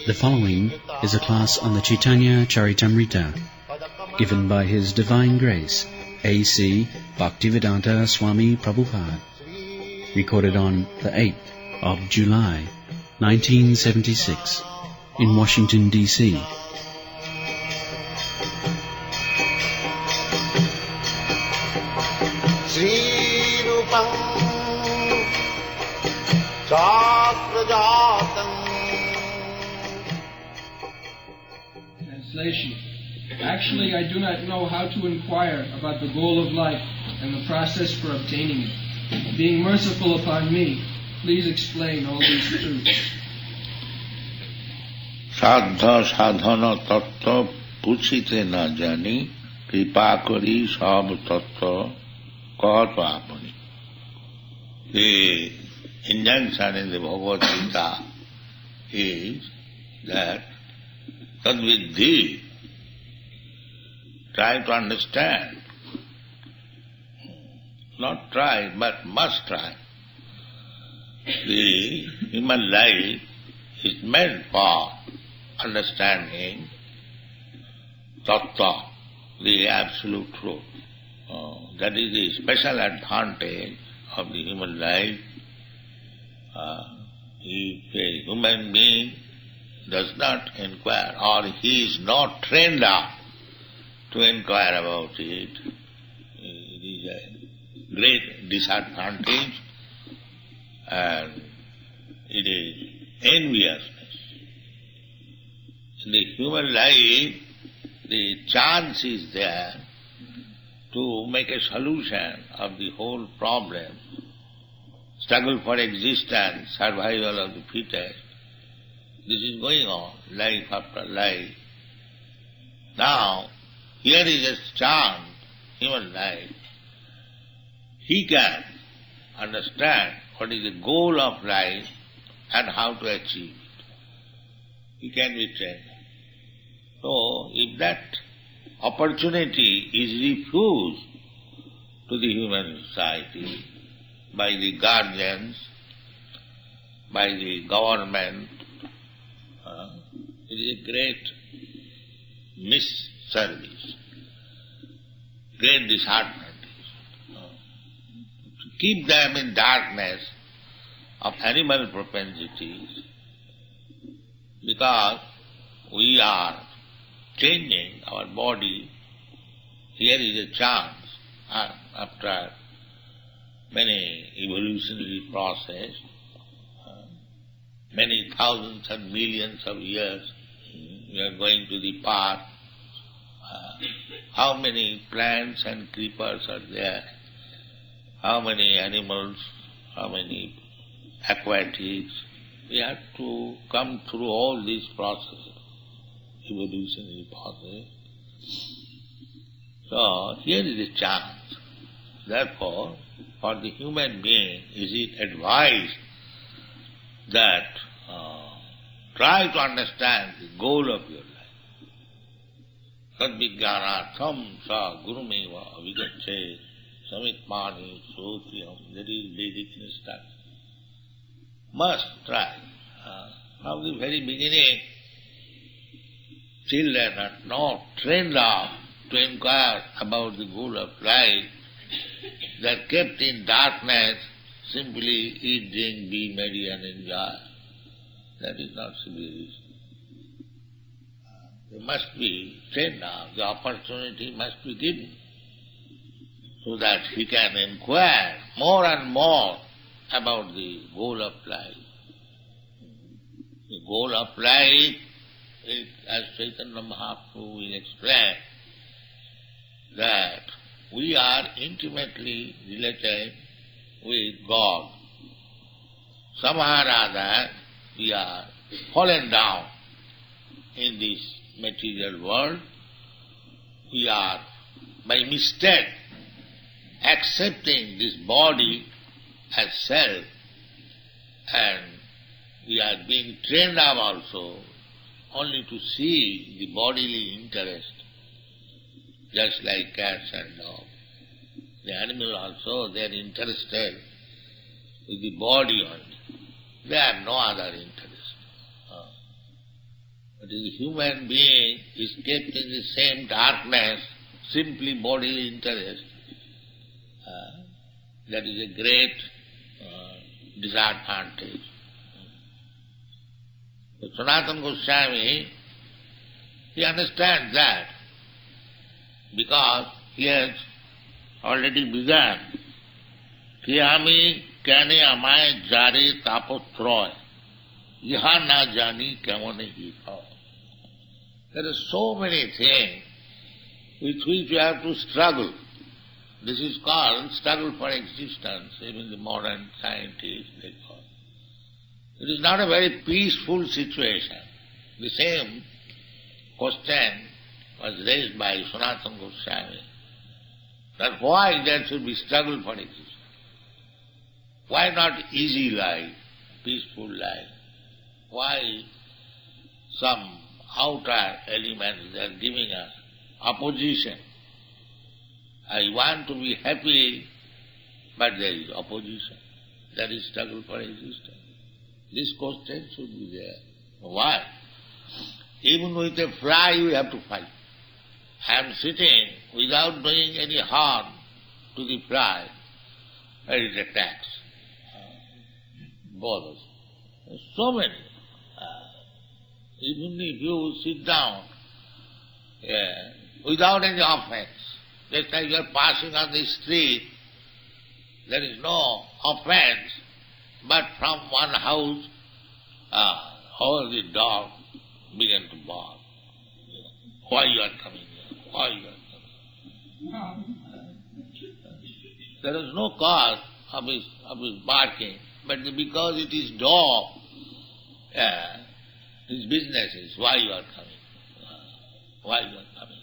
The following is a class on the Caitanya-caritāmṛta, given by His Divine Grace, A.C. Bhaktivedanta Swami Prabhupada, recorded on the 8th of July, 1976, in Washington, D.C. Translation. Actually, I do not know how to inquire about the goal of life and the process for obtaining it. Being merciful upon me, please explain all these truths. Sadha sadhana tattva puchite na jani kripa kari sab tattva kahato apani. The injunction in the Bhagavad Gita is that tadviddhi, try to understand. Not try, but must try. The human life is meant for understanding tattva, the absolute truth. That is the special advantage of the human life. If a human being does not inquire, or he is not trained up to inquire about it, it is a great disadvantage and it is enviousness. In the human life, the chance is there to make a solution of the whole problem. Struggle for existence, survival of the fittest. This is going on, life after life. Now, here is a chance, human life. He can understand what is the goal of life and how to achieve it. He can be trained. So, if that opportunity is refused to the human society by the guardians, by the government, it is a great misservice, great disadvantage. To keep them in darkness of animal propensities, because we are changing our body, here is a chance after many evolutionary process, many thousands and millions of years, we are going to the park. How many plants and creepers are there? How many animals? How many aquatics? We have to come through all these processes, evolutionary process. So here is a chance. Therefore, for the human being, is it advised that try to understand the goal of your life. Tadvijñānārtham sa gurumeva avigacchēt samitmāni sotiyam. That is Vedic instruction. Must try. From the very beginning, children are not trained up to inquire about the goal of life. They are kept in darkness, simply eat, drink, be merry and enjoy. That is not civilization. They must be trained up, the opportunity must be given, so that he can inquire more and more about the goal of life. The goal of life is, as Chaitanya Mahaprabhu will explain, that we are intimately related with God. Somehow or other, we are fallen down in this material world. We are, by mistake, accepting this body as self, and we are being trained up also only to see the bodily interest, just like cats and dogs. The animal also, they are interested with the body only. They have no other interest. But the human being is kept in the same darkness, simply bodily interest. That is a great disadvantage. So Sanatana Goswami, he understands that because he has already begun. Kiyami kane amay jare tapotroy, yaha na jani kamone hi ho. There are so many things with which you have to struggle. This is called struggle for existence, even the modern scientists, they call it. It is not a very peaceful situation. The same question was raised by Sanatana Goswami, that why there should be struggle for existence? Why not easy life, peaceful life? Why some outer elements are giving us opposition? I want to be happy, but there is opposition. That is struggle for existence. This question should be there. Why? Even with a fly we have to fight. I am sitting without doing any harm to the fly. It attacks. Bothers. So many. Even if you sit down without any offense, just like you are passing on the street, there is no offense, but from one house, all the dogs began to bark. Why you are coming here? Why you are coming? There is no cause of his barking, but because it is dog, his business is why you are coming. Why you are coming.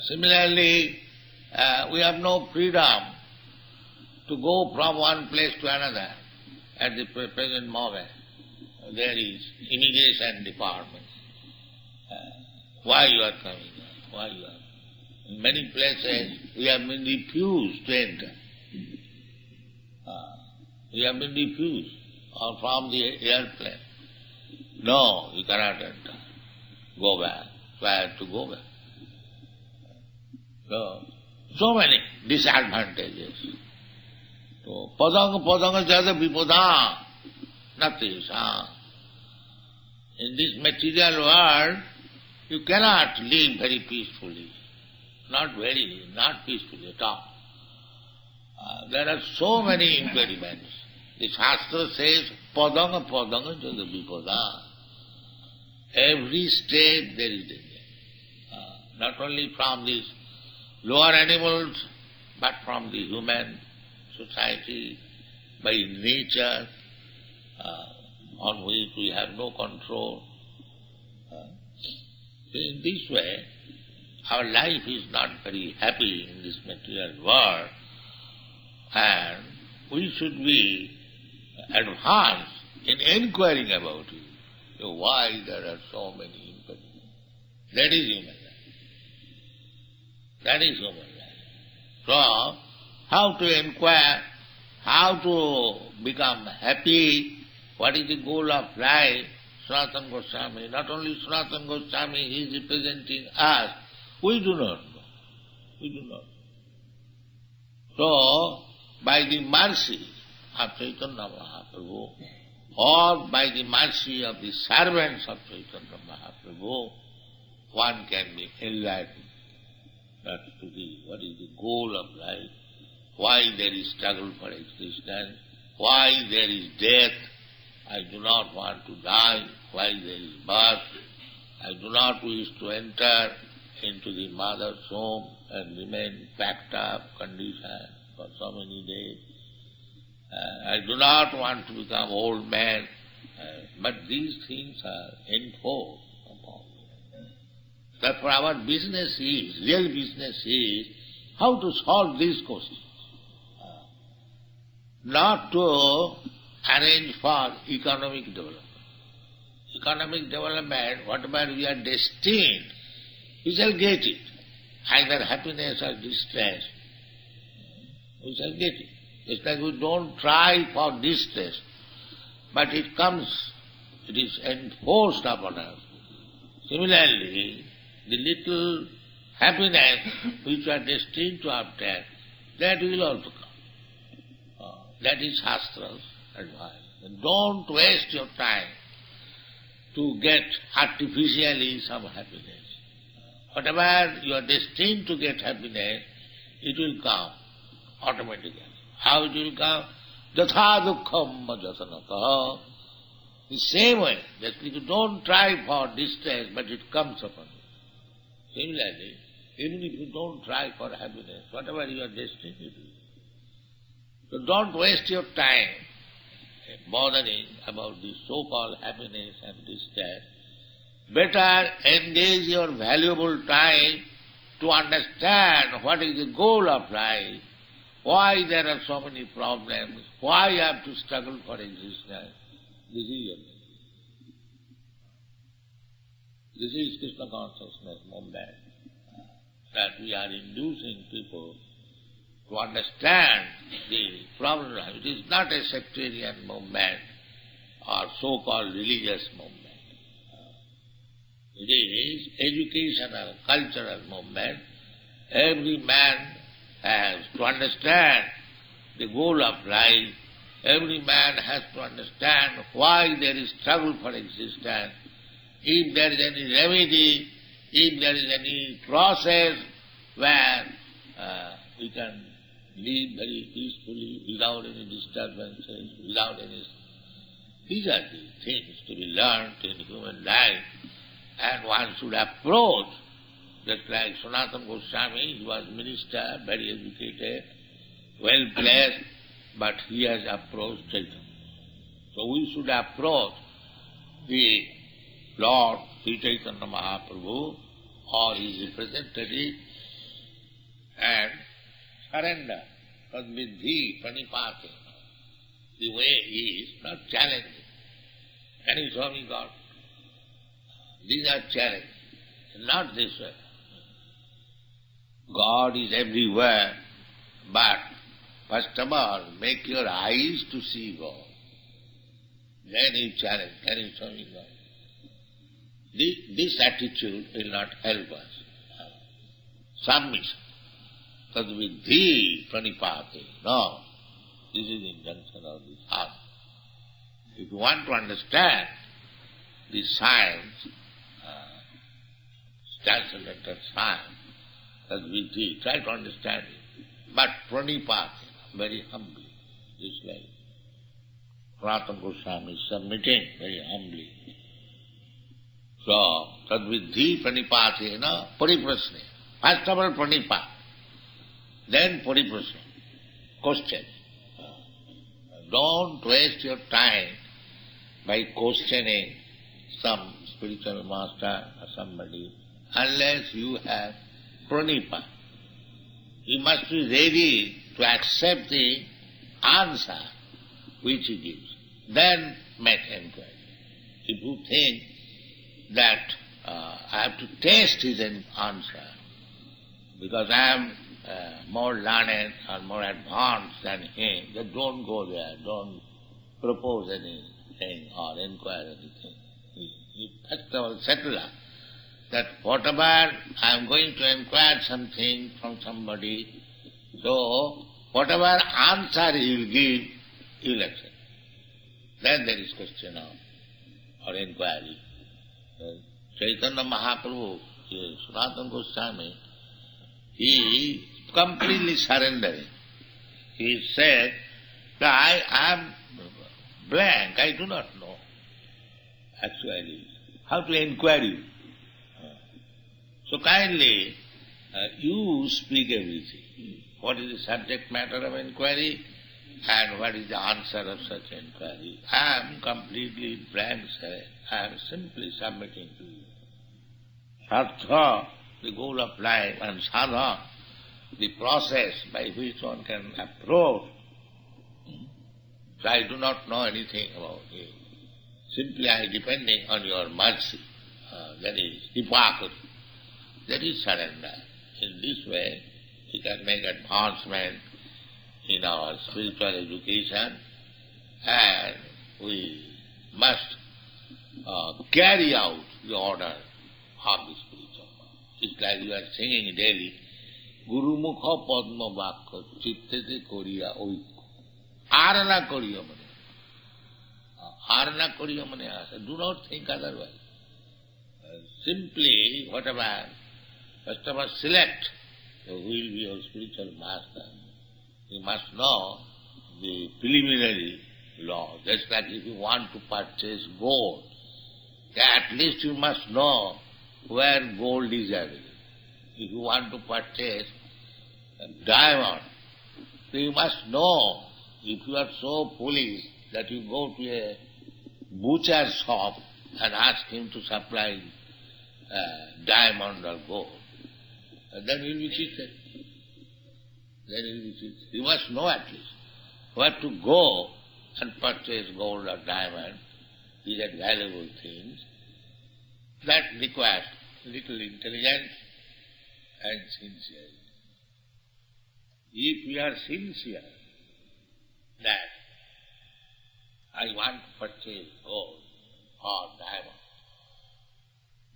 Similarly, we have no freedom to go from one place to another at the present moment. There is immigration department. Why you are coming? Why you are? In many places we have been refused to enter. We have been refused, or from the airplane. No, you cannot enter. Go back. So I have to go back. So many disadvantages. So, padanga jada vipada, nothing. In this material world, you cannot live very peacefully. Not peacefully at all. There are so many impediments. The Shastra says, padanga jada vipada. Every step there is danger. Not only from these lower animals, but from the human society, by nature, on which we have no control. In this way, our life is not very happy in this material world, and we should be advanced in inquiring about it. So why there are so many impediments? That is human life. That is human life. So, how to inquire, how to become happy, what is the goal of life? Sanatana Goswami, not only Sanatana Goswami, he is representing us. We do not know. We do not know. So, by the mercy of Chaitanya Mahaprabhu, or by the mercy of the servants of Chaitanya Mahaprabhu, one can be enlightened. That's to be what is the goal of life, why there is struggle for existence, why there is death. I do not want to die, why there is birth. I do not wish to enter into the mother's womb and remain packed up, conditioned for so many days. I do not want to become old man, but these things are enforced upon me. Therefore our business is, real business is, how to solve these questions. Not to arrange for economic development. economic development, whatever we are destined, we shall get it. Either happiness or distress, we shall get it. It's like we don't try for distress, but it comes, it is enforced upon us. Similarly, the little happiness which we are destined to obtain, that will also come. That is Shastra's advice. And don't waste your time to get artificially some happiness. Whatever you are destined to get happiness, it will come automatically. How it will come? Yatha dukkham jasanaka. The same way, that you don't try for distress, but it comes upon you. Similarly, even if you don't try for happiness, whatever you are destined to do. So don't waste your time bothering about this so-called happiness and distress. Better engage your valuable time to understand what is the goal of life, why there are so many problems, why you have to struggle for existence. This is your thing. This is Krishna consciousness movement, that we are inducing people to understand the problem. It is not a sectarian movement or so-called religious movement. It is educational, cultural movement. Every man has to understand the goal of life. Every man has to understand why there is struggle for existence. If there is any remedy, if there is any process where we can live very peacefully, without any disturbances, without any... These are the things to be learned in human life. And one should approach, just like Sanatana Goswami, he was minister, very educated, well placed, but he has approached Chaitanya. So we should approach the Lord Sri Chaitanya Mahaprabhu or his representative and surrender. Tadvidhi pranipate. The way is not challenging. Can you show me God? These are challenges, not this way. God is everywhere, but first of all, make your eyes to see God. Then you challenge, can you show me God? This attitude will not help us. Submission. Tadvidhi pranipate. No. This is the injunction of this heart. If you want to understand the science, transcendental science, tadvidhi, try to understand it. But pranipate, very humbly. This way. Sanatana Goswami is submitting very humbly. So, tadvidhi pranipatena pariprasne. First of all, pranipat. Then pariprasne. Question. Don't waste your time by questioning some spiritual master or somebody unless you have pranipat. You must be ready to accept the answer which he gives. Then make inquiry. If you think that I have to test his answer because I am more learned or more advanced than him, then don't go there, don't propose anything or inquire anything. You first of all settle up that whatever I am going to inquire something from somebody, so whatever answer he will give, you will accept. Then there is question of or inquiry. Chaitanya Mahaprabhu, Sanatana Goswami, he completely surrendering. He said, I am blank, I do not know actually how to inquire you. So kindly, you speak everything. What is the subject matter of inquiry and what is the answer of such inquiry? I am completely blank, sir. I am simply submitting to you. Sartha, the goal of life, and sadha, the process by which one can approach. So I do not know anything about it. simply I depending on your mercy. That is hypocrisy. That is surrender. In this way, we can make advancement in our spiritual education, and we must carry out the order of the spiritual world. It's like you are singing daily, Guru Mukha Padma Vakya Chittete Koriya Oikko. Arana Koriya Mane. Arana Koriya Mane Asa. Do not think otherwise. Simply, whatever, first of all select who will be your spiritual master. You must know the preliminary law. Just like if you want to purchase gold, at least you must know where gold is available. If you want to purchase a diamond, then you must know. If you are so foolish that you go to a butcher's shop and ask him to supply diamond or gold, then you will be cheated. Then you will be cheated. You must know at least where to go and purchase gold or diamond. These are valuable things. That requires little intelligence and sincerity. If we are sincere that I want to purchase gold or diamond,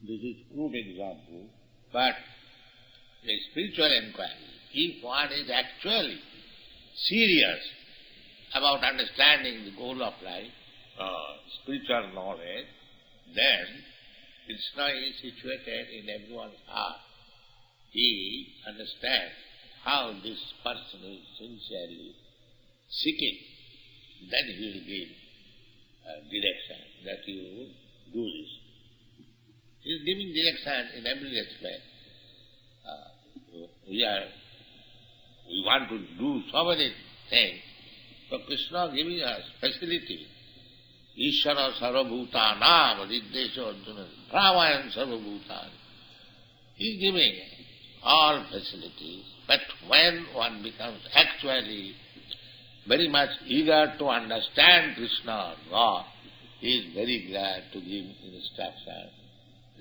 this is a crude example, but a spiritual inquiry, if one is actually serious about understanding the goal of life, spiritual knowledge, then Krishna is situated in everyone's heart. He understands how this person is sincerely seeking. Then he will give direction that you do this. He is giving direction in every aspect. We want to do so many things. So Krishna is giving us facility. Ishvara sarvabhutanam riddesho arjuna brahmayan sarvabhutani. He is giving all facilities. But when one becomes actually very much eager to understand Krishna or God, he is very glad to give instruction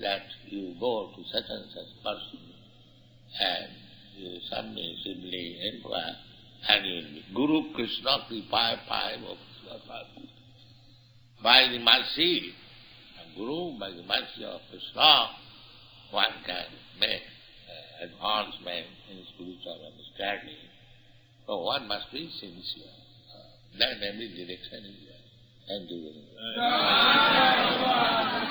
that you go to such and such person and you submissively inquire, and you will be Guru Krishna Kripaya Paya. By the mercy of Guru, by the mercy of Krishna, one can make advancement in spiritual understanding. So one must be sincere. Then every direction is there. Thank you very much.